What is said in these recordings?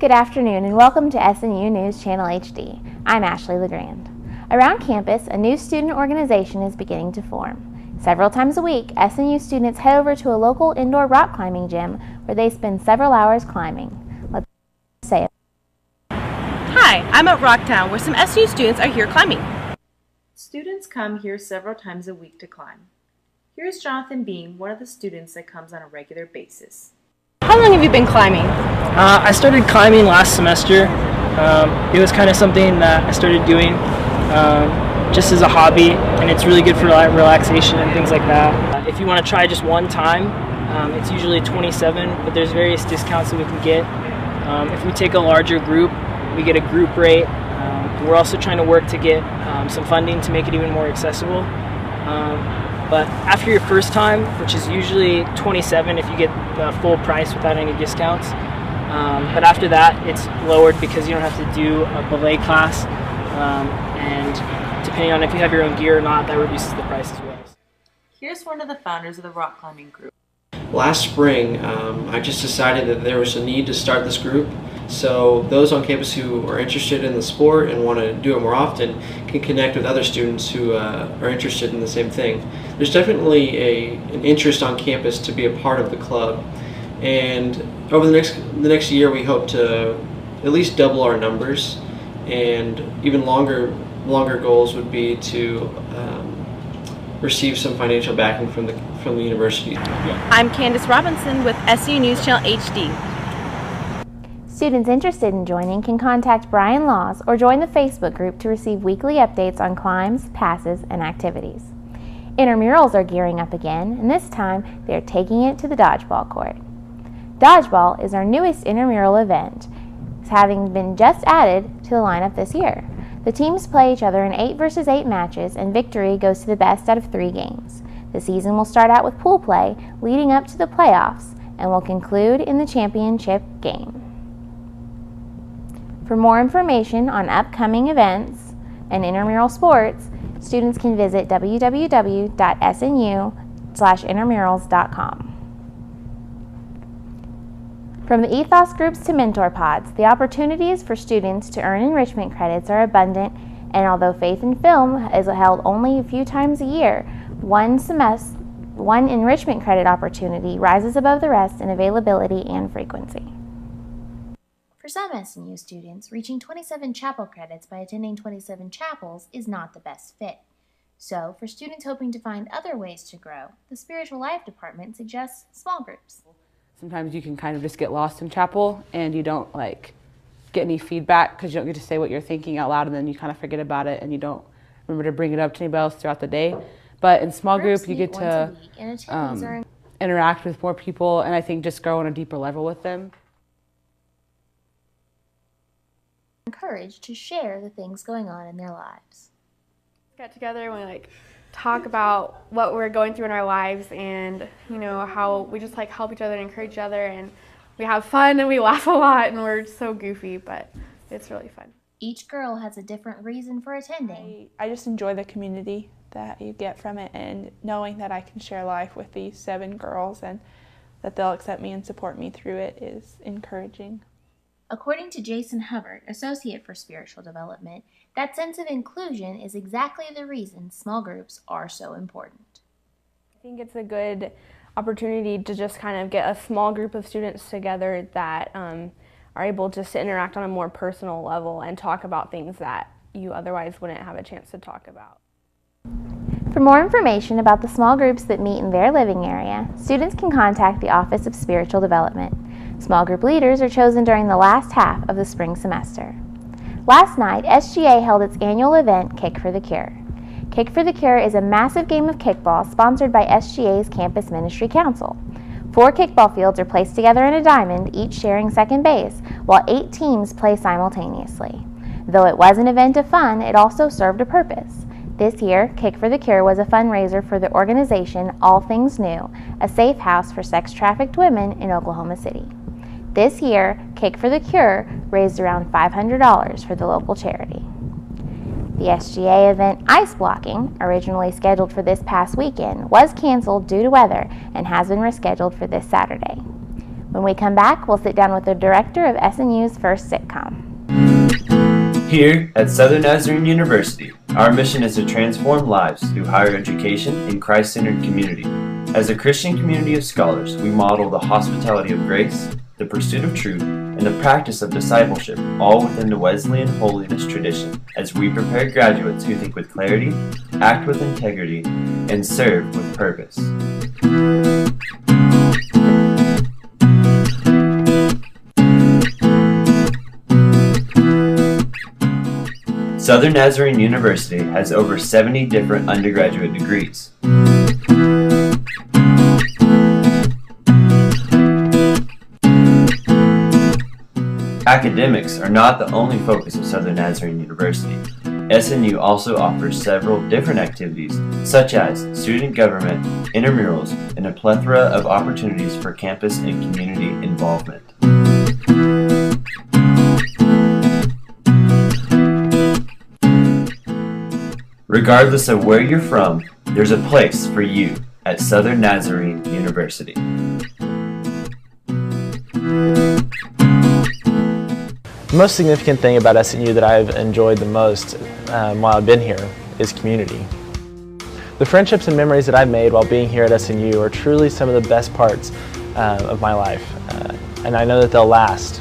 Good afternoon and welcome to SNU News Channel HD. I'm Ashley LeGrand. Around campus, a new student organization is beginning to form. Several times a week, SNU students head over to a local indoor rock climbing gym where they spend several hours climbing. Let's say it. Hi, I'm at Rocktown where some SNU students are here climbing. Students come here several times a week to climb. Here's Jonathan Bean, one of the students that comes on a regular basis. How long have you been climbing? I started climbing last semester. It was kind of something that I started doing just as a hobby, and it's really good for relaxation and things like that. If you want to try just one time, it's usually $27, but there's various discounts that we can get. If we take a larger group, we get a group rate. We're also trying to work to get some funding to make it even more accessible. But after your first time, which is usually $27 if you get the full price without any discounts, but after that it's lowered because you don't have to do a belay class, and depending on if you have your own gear or not, that reduces the price as well. Here's one of the founders of the rock climbing group. Last spring, I just decided that there was a need to start this group, so those on campus who are interested in the sport and want to do it more often can connect with other students who are interested in the same thing. There's definitely an interest on campus to be a part of the club, and over the next year we hope to at least double our numbers, and even longer goals would be to receive some financial backing from the university. I'm Candace Robinson with SNU News Channel HD. Students interested in joining can contact Brian Laws or join the Facebook group to receive weekly updates on climbs, passes, and activities. Intramurals are gearing up again, and this time they are taking it to the dodgeball court. Dodgeball is our newest intramural event, having been just added to the lineup this year. The teams play each other in 8 versus 8 matches, and victory goes to the best out of 3 games. The season will start out with pool play, leading up to the playoffs, and will conclude in the championship game. For more information on upcoming events and intramural sports, students can visit www.snu/intramurals.com. From the Ethos groups to mentor pods, the opportunities for students to earn enrichment credits are abundant, and although Faith in Film is held only a few times a year, one enrichment credit opportunity rises above the rest in availability and frequency. For some SNU students, reaching 27 chapel credits by attending 27 chapels is not the best fit. So, for students hoping to find other ways to grow, the Spiritual Life Department suggests small groups. Sometimes you can kind of just get lost in chapel and you don't get any feedback because you don't get to say what you're thinking out loud, and then you kind of forget about it and you don't remember to bring it up to anybody else throughout the day. But in small group, you get to interact with more people, and I think just grow on a deeper level with them. Encouraged to share the things going on in their lives. Get together and we talk about what we're going through in our lives, and how we just help each other and encourage each other, and we have fun and we laugh a lot and we're so goofy, but it's really fun. Each girl has a different reason for attending. I just enjoy the community that you get from it, and knowing that I can share life with these 7 girls and that they'll accept me and support me through it is encouraging. According to Jason Hubbard, Associate for Spiritual Development, that sense of inclusion is exactly the reason small groups are so important. I think it's a good opportunity to just kind of get a small group of students together that are able just to interact on a more personal level and talk about things that you otherwise wouldn't have a chance to talk about. For more information about the small groups that meet in their living area, students can contact the Office of Spiritual Development. Small group leaders are chosen during the last half of the spring semester. Last night, SGA held its annual event, Kick for the Cure. Kick for the Cure is a massive game of kickball sponsored by SGA's Campus Ministry Council. 4 kickball fields are placed together in a diamond, each sharing second base, while 8 teams play simultaneously. Though it was an event of fun, it also served a purpose. This year, Kick for the Cure was a fundraiser for the organization All Things New, a safe house for sex-trafficked women in Oklahoma City. This year, Kick for the Cure raised around $500 for the local charity. The SGA event Ice Blocking, originally scheduled for this past weekend, was canceled due to weather and has been rescheduled for this Saturday. When we come back, we'll sit down with the director of SNU's first sitcom. Here at Southern Nazarene University, our mission is to transform lives through higher education in Christ-centered community. As a Christian community of scholars, we model the hospitality of grace, the pursuit of truth, and the practice of discipleship, all within the Wesleyan holiness tradition, as we prepare graduates who think with clarity, act with integrity, and serve with purpose. Southern Nazarene University has over 70 different undergraduate degrees. Academics are not the only focus of Southern Nazarene University. SNU also offers several different activities, such as student government, intramurals, and a plethora of opportunities for campus and community involvement. Regardless of where you're from, there's a place for you at Southern Nazarene University. The most significant thing about SNU that I've enjoyed the most while I've been here is community. The friendships and memories that I've made while being here at SNU are truly some of the best parts of my life, and I know that they'll last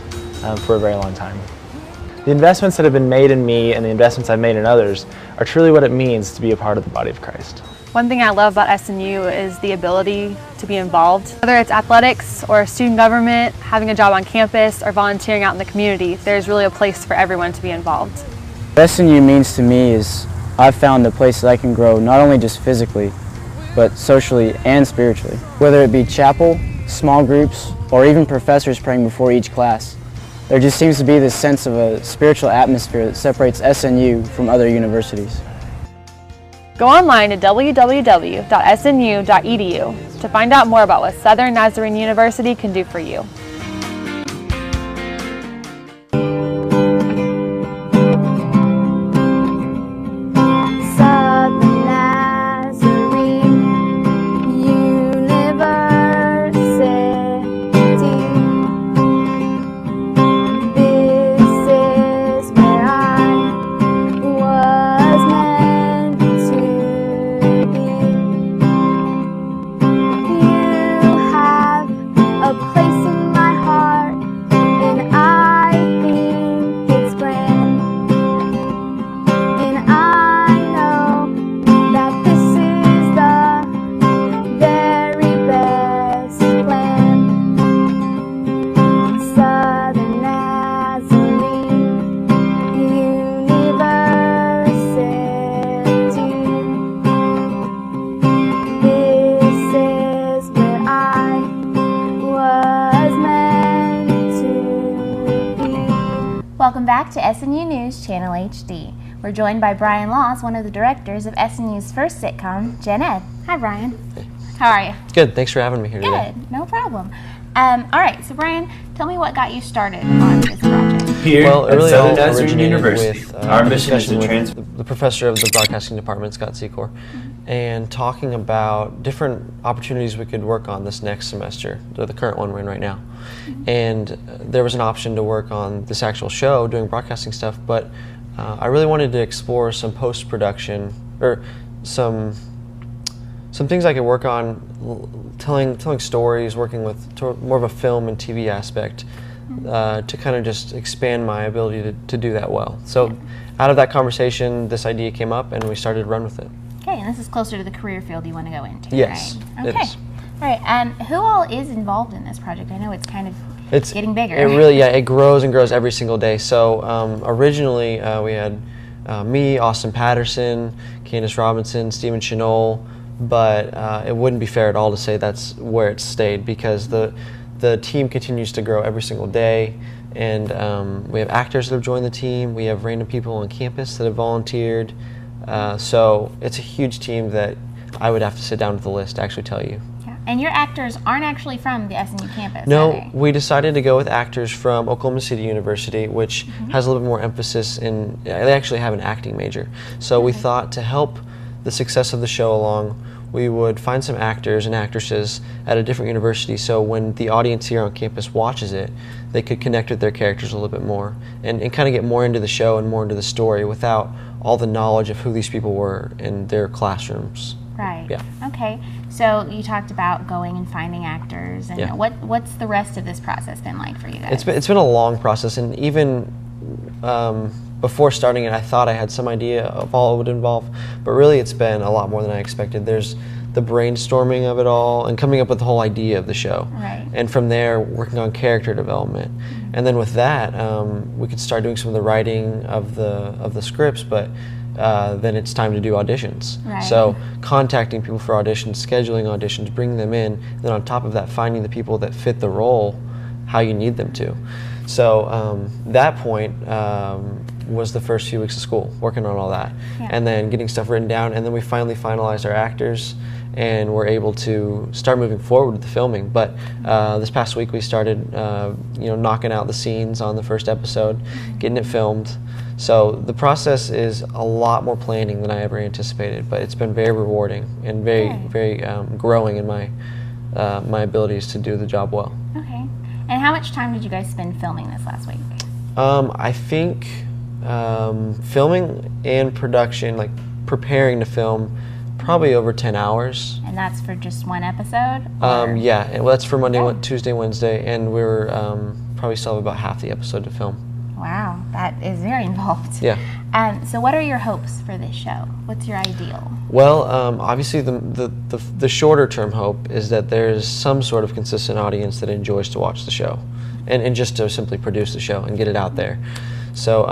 for a very long time. The investments that have been made in me and the investments I've made in others are truly what it means to be a part of the body of Christ. One thing I love about SNU is the ability to be involved. Whether it's athletics or student government, having a job on campus, or volunteering out in the community, there's really a place for everyone to be involved. What SNU means to me is I've found a place that I can grow not only just physically, but socially and spiritually. Whether it be chapel, small groups, or even professors praying before each class, there just seems to be this sense of a spiritual atmosphere that separates SNU from other universities. Go online to www.snu.edu to find out more about what Southern Nazarene University can do for you. Welcome back to SNU News Channel HD. We're joined by Brian Laws, one of the directors of SNU's first sitcom, Gen Ed. Hi, Brian. How are you? Good. Thanks for having me here today. Good. No problem. All right. So, Brian, tell me what got you started on this project. Here well, at really Southern Nazarene University, with, our mission is to the professor of the broadcasting department, Scott Secor, and talking about different opportunities we could work on this next semester, the current one we're in right now. And there was an option to work on this actual show, doing broadcasting stuff, but I really wanted to explore some post-production, or some things I could work on, telling stories, working with more of a film and TV aspect, to kind of just expand my ability to do that well. So out of that conversation, this idea came up and we started to run with it. Okay, and this is closer to the career field you want to go into, yes, right? Okay. It is. All right, and who all is involved in this project? I know it's kind of getting bigger. It really, yeah, it grows and grows every single day. So originally we had me, Austin Patterson, Candace Robinson, Stephen Shenold, but it wouldn't be fair at all to say that's where it stayed, because the team continues to grow every single day, and we have actors that have joined the team, we have random people on campus that have volunteered, so it's a huge team that I would have to sit down with the list to actually tell you. Yeah. And your actors aren't actually from the SNU campus, No, are they? we decided to go with actors from Oklahoma City University, which has a little bit more emphasis they actually have an acting major. So we thought to help the success of the show along, we would find some actors and actresses at a different university, so when the audience here on campus watches it, they could connect with their characters a little bit more and kind of get more into the show and more into the story without all the knowledge of who these people were in their classrooms. Right. Yeah. Okay. So you talked about going and finding actors, and Yeah. what's the rest of this process been like for you guys? It's been a long process, and even before starting it, I thought I had some idea of all it would involve, but really it's been a lot more than I expected. There's the brainstorming of it all and coming up with the whole idea of the show. Right. And from there, working on character development. And then with that, we could start doing some of the writing of the scripts, but then it's time to do auditions. Right. So contacting people for auditions, scheduling auditions, bringing them in, and then on top of that, finding the people that fit the role how you need them to. So that point was the first few weeks of school, working on all that. Yeah. And then getting stuff written down, and then we finally finalized our actors and we're able to start moving forward with the filming. But this past week we started knocking out the scenes on the first episode, getting it filmed. So the process is a lot more planning than I ever anticipated, but it's been very rewarding and very growing in my abilities to do the job well. Okay. And how much time did you guys spend filming this last week? I think filming and production, like preparing to film, probably over 10 hours. And that's for just one episode? Yeah, well, that's for Monday, Tuesday, Wednesday, and we're probably still have about half the episode to film. Wow, that is very involved. Yeah. So what are your hopes for this show? What's your ideal? Well, obviously the shorter term hope is that there's some sort of consistent audience that enjoys to watch the show and just to simply produce the show and get it out there. So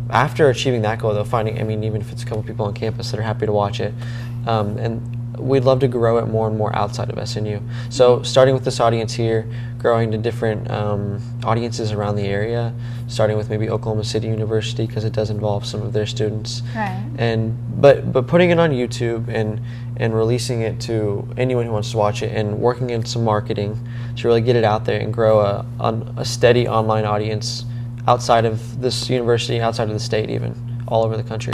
after achieving that goal, though, even if it's a couple people on campus that are happy to watch it, and we'd love to grow it more and more outside of SNU. So starting with this audience here, growing to different audiences around the area, starting with maybe Oklahoma City University because it does involve some of their students. Right. But putting it on YouTube and releasing it to anyone who wants to watch it and working in some marketing to really get it out there and grow a steady online audience outside of this university, outside of the state even, all over the country.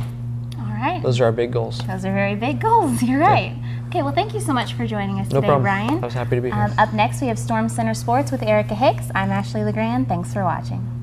All right. Those are our big goals. Those are very big goals, you're right. Okay, well, thank you so much for joining us today, problem. Brian. I was happy to be here. Up next, we have Storm Center Sports with Erica Hicks. I'm Ashley LeGrand. Thanks for watching.